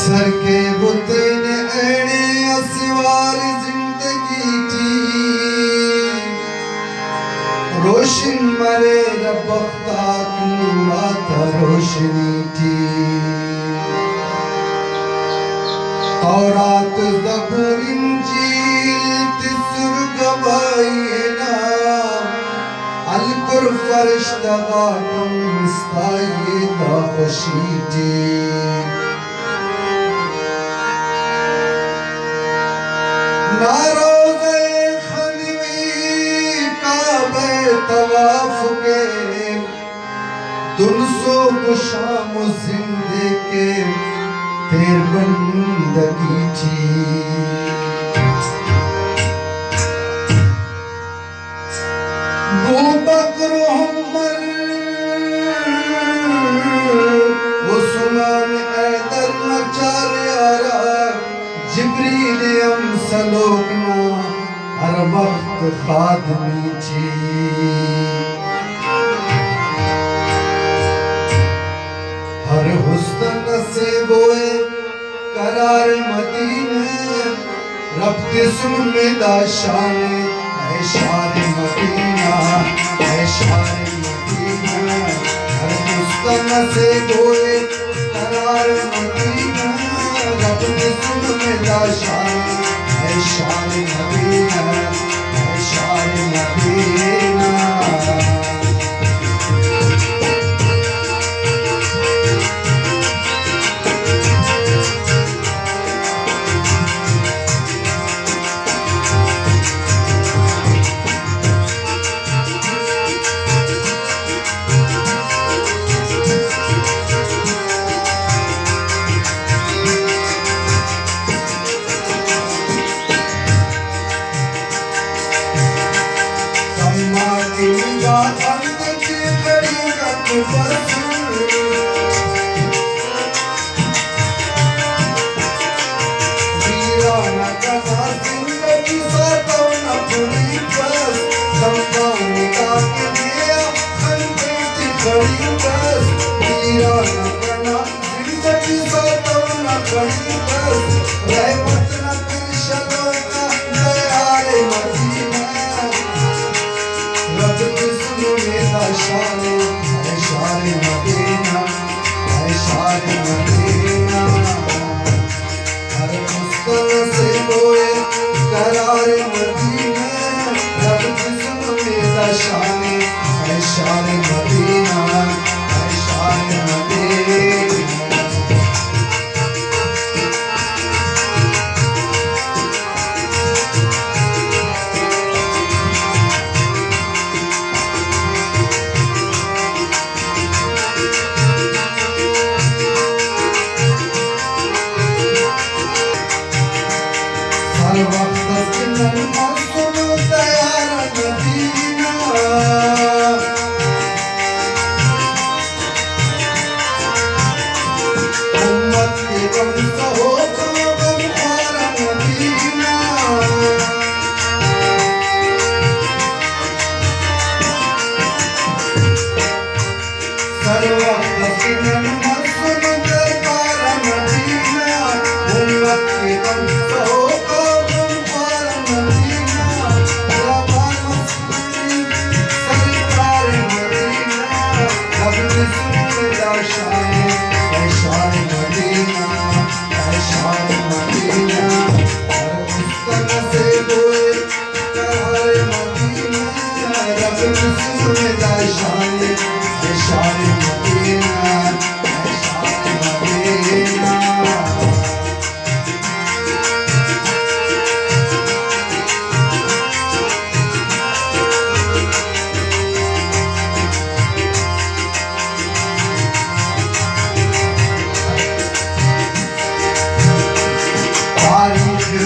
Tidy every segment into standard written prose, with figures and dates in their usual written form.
sir के बुतन एड़े असवार जिंदगी थी रोशन मरे रबख्ता नूरा था रोशनी थी तौरात ज़बूर इंजील तिस्र गवाही ना अलकुर फरिश्ता तुम इस्ताये दा खुशी थी नारोज़े खलवी काबे तवाफ के दुनसो शाम जिंदे के तेर बंदगी थी अबू बकर उमर उस्मान हैदर नचार यारा जिब्रील अमसलोकना हर वक्त खादमी थी हर हुस्न से बोए करार मदीने रब्त सुन दाशान है शार मदीना है शार मदीना हर हुस्न से बोए करार मदीना रब्त सुन दाशान है शार मदीना है शार मदीना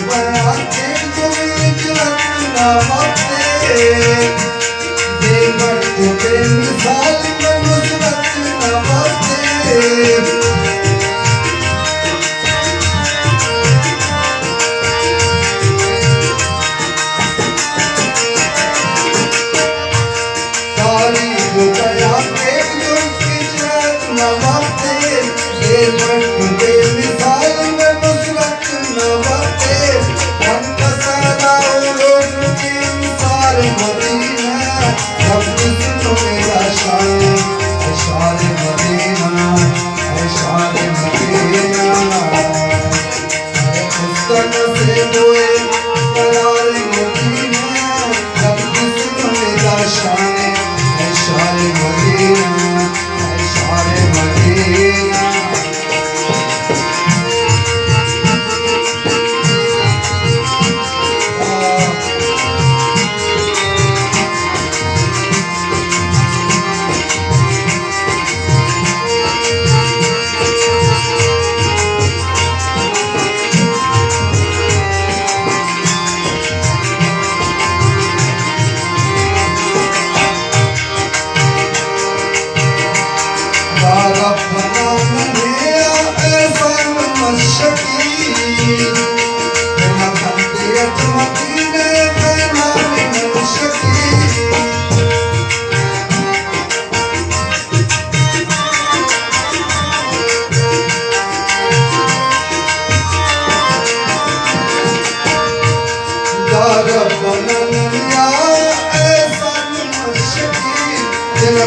But मदीना मुस्तन से हुए करार मदीना जब किस्म में दाशाने शारे मदीना शारे मदीना